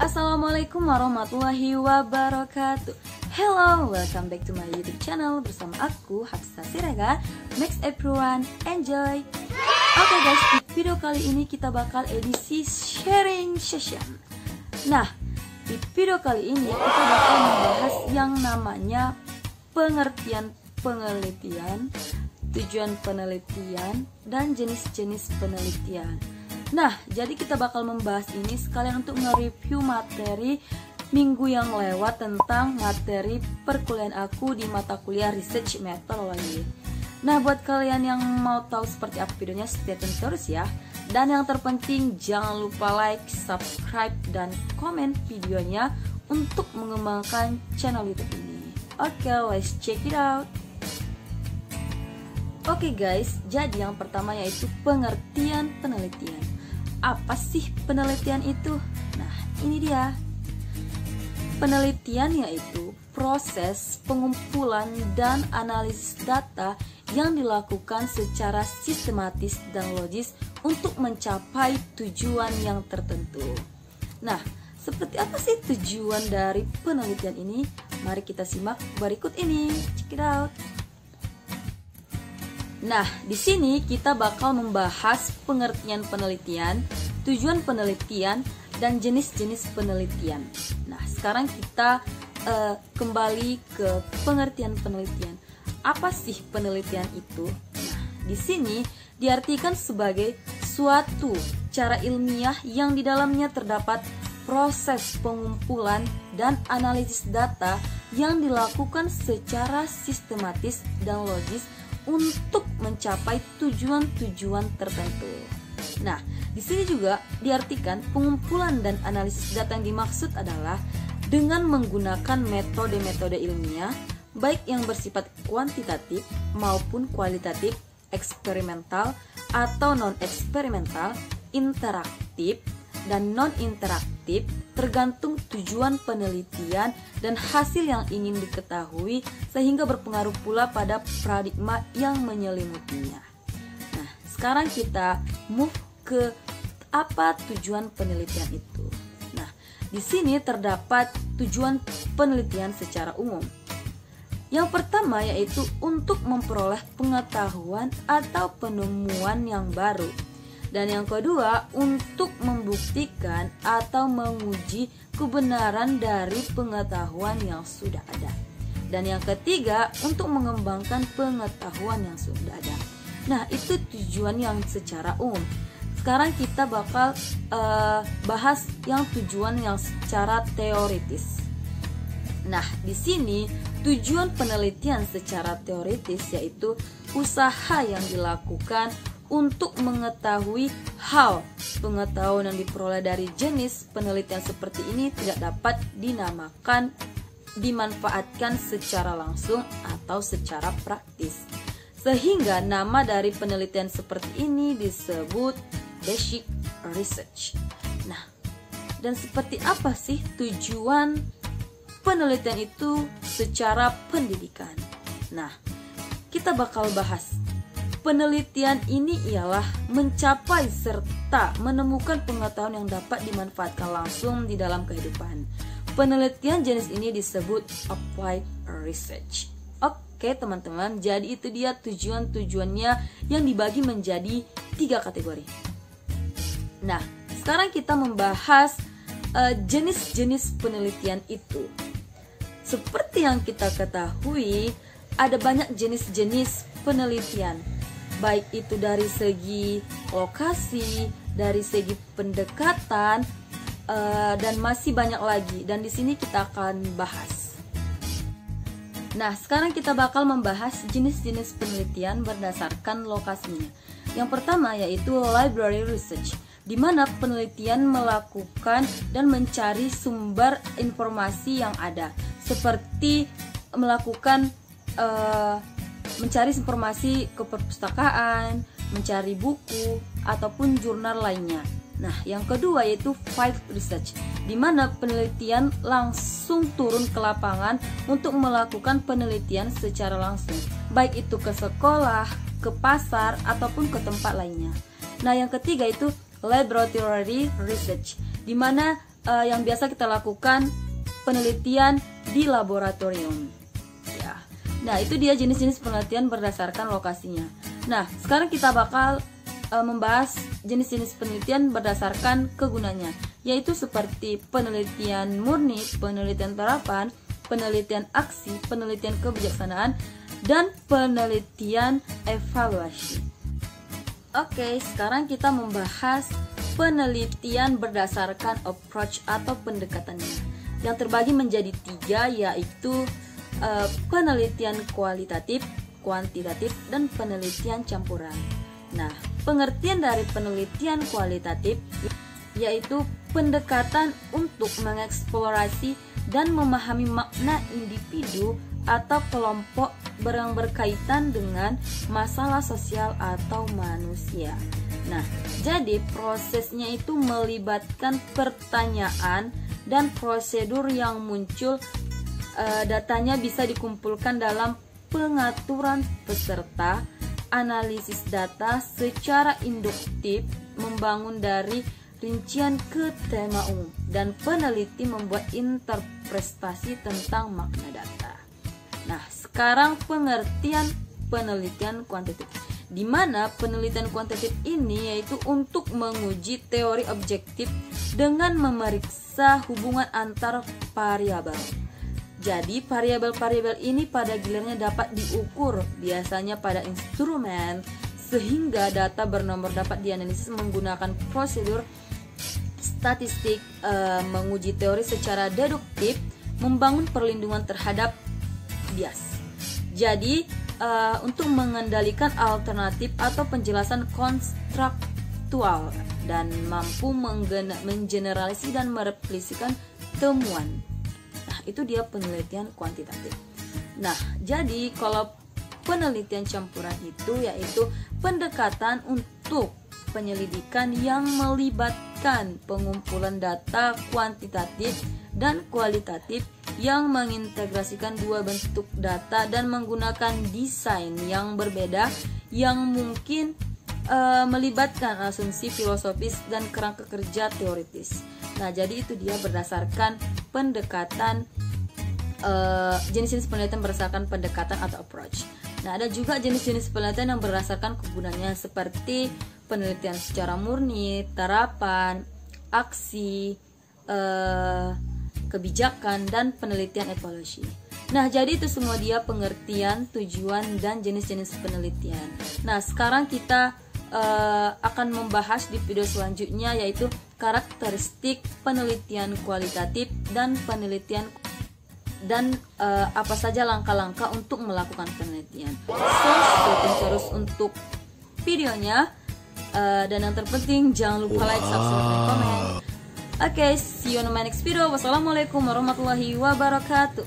Assalamualaikum warahmatullahi wabarakatuh. Hello, welcome back to my YouTube channel bersama aku Hafsah Sirega. Next everyone, enjoy. Oke guys, di video kali ini kita bakal edisi sharing session. Nah, di video kali ini kita bakal membahas yang namanya pengertian penelitian, tujuan penelitian, dan jenis-jenis penelitian. Nah, jadi kita bakal membahas ini sekalian untuk nge-review materi minggu yang lewat tentang materi perkuliahan aku di mata kuliah Research Methodology. Nah, buat kalian yang mau tahu seperti apa videonya, stay tune terus ya. Dan yang terpenting, jangan lupa like, subscribe, dan komen videonya untuk mengembangkan channel YouTube ini. Oke, let's check it out. Oke guys, jadi yang pertama yaitu pengertian penelitian. Apa sih penelitian itu? Nah, ini dia. Penelitian yaitu proses pengumpulan dan analisis data yang dilakukan secara sistematis dan logis untuk mencapai tujuan yang tertentu. Nah, seperti apa sih tujuan dari penelitian ini? Mari kita simak berikut ini. Check it out. Nah, di sini kita bakal membahas pengertian penelitian, tujuan penelitian, dan jenis-jenis penelitian. Nah, sekarang kita kembali ke pengertian penelitian. Apa sih penelitian itu? Nah, di sini diartikan sebagai suatu cara ilmiah yang di dalamnya terdapat proses pengumpulan dan analisis data yang dilakukan secara sistematis dan logis untuk mencapai tujuan-tujuan tertentu. Nah, di sini juga diartikan pengumpulan dan analisis data yang dimaksud adalah dengan menggunakan metode-metode ilmiah, baik yang bersifat kuantitatif maupun kualitatif, eksperimental atau non-eksperimental, interaktif dan non-interaktif, tergantung tujuan penelitian dan hasil yang ingin diketahui, sehingga berpengaruh pula pada paradigma yang menyelimutinya. Nah, sekarang kita move ke apa tujuan penelitian itu. Nah, di sini terdapat tujuan penelitian secara umum. Yang pertama yaitu untuk memperoleh pengetahuan atau penemuan yang baru. Dan yang kedua, untuk membuktikan atau menguji kebenaran dari pengetahuan yang sudah ada. Dan yang ketiga, untuk mengembangkan pengetahuan yang sudah ada. Nah, itu tujuan yang secara umum. Sekarang kita bakal bahas yang tujuan yang secara teoritis. Nah, di sini tujuan penelitian secara teoritis yaitu usaha yang dilakukan untuk mengetahui hal pengetahuan yang diperoleh dari jenis penelitian seperti ini tidak dapat dimanfaatkan secara langsung atau secara praktis, sehingga nama dari penelitian seperti ini disebut basic research. Nah, dan seperti apa sih tujuan penelitian itu secara pendidikan? Nah, kita bakal bahas. Penelitian ini ialah mencapai serta menemukan pengetahuan yang dapat dimanfaatkan langsung di dalam kehidupan. Penelitian jenis ini disebut applied research. Oke teman-teman, jadi itu dia tujuan-tujuannya yang dibagi menjadi 3 kategori. Nah, sekarang kita membahas jenis-jenis penelitian itu. Seperti yang kita ketahui, ada banyak jenis-jenis penelitian. Baik itu dari segi lokasi, dari segi pendekatan, dan masih banyak lagi. Dan di sini kita akan bahas. Nah, sekarang kita bakal membahas jenis-jenis penelitian berdasarkan lokasinya. Yang pertama yaitu library research, di mana penelitian melakukan dan mencari sumber informasi yang ada, seperti melakukan mencari informasi ke perpustakaan, mencari buku, ataupun jurnal lainnya. Nah, yang kedua yaitu field research, di mana penelitian langsung turun ke lapangan untuk melakukan penelitian secara langsung, baik itu ke sekolah, ke pasar, ataupun ke tempat lainnya. Nah, yang ketiga itu laboratory research, di mana yang biasa kita lakukan penelitian di laboratorium. Ya. Nah, itu dia jenis-jenis penelitian berdasarkan lokasinya. Nah, sekarang kita bakal membahas jenis-jenis penelitian berdasarkan kegunaannya, yaitu seperti penelitian murni, penelitian terapan, penelitian aksi, penelitian kebijaksanaan, dan penelitian evaluasi. Oke, sekarang kita membahas penelitian berdasarkan approach atau pendekatannya, yang terbagi menjadi 3, yaitu penelitian kualitatif, kuantitatif, dan penelitian campuran. Nah, pengertian dari penelitian kualitatif yaitu pendekatan untuk mengeksplorasi dan memahami makna individu atau kelompok yang berkaitan dengan masalah sosial atau manusia. Nah, jadi prosesnya itu melibatkan pertanyaan dan prosedur yang muncul. Datanya bisa dikumpulkan dalam pengaturan peserta, analisis data secara induktif, membangun dari rincian ke tema umum, dan peneliti membuat interpretasi tentang makna data. Nah, sekarang pengertian penelitian kuantitatif, di mana penelitian kuantitatif ini yaitu untuk menguji teori objektif dengan memeriksa hubungan antar variabel. Jadi variabel-variabel ini pada gilirannya dapat diukur, biasanya pada instrumen, sehingga data bernomor dapat dianalisis menggunakan prosedur statistik, menguji teori secara deduktif, membangun perlindungan terhadap bias. Jadi untuk mengendalikan alternatif atau penjelasan konstruktual dan mampu mengeneralisasi dan mereplikasikan temuan. Itu dia penelitian kuantitatif. Nah, jadi kalau penelitian campuran itu yaitu pendekatan untuk penyelidikan yang melibatkan pengumpulan data kuantitatif dan kualitatif yang mengintegrasikan dua bentuk data dan menggunakan desain yang berbeda yang mungkin melibatkan asumsi filosofis dan kerangka kerja teoritis. Nah, jadi itu dia berdasarkan pendekatan jenis-jenis penelitian berdasarkan pendekatan atau approach. Nah, ada juga jenis-jenis penelitian yang berdasarkan kegunaannya seperti penelitian secara murni, terapan, aksi, kebijakan, dan penelitian evaluasi. Nah, jadi itu semua dia pengertian, tujuan, dan jenis-jenis penelitian. Nah, sekarang kita akan membahas di video selanjutnya, yaitu karakteristik penelitian kualitatif dan penelitian dan apa saja langkah-langkah untuk melakukan penelitian. So, stay tune terus untuk videonya, dan yang terpenting jangan lupa like, subscribe, dan komen. Oke, see you on my next video. Wassalamualaikum warahmatullahi wabarakatuh.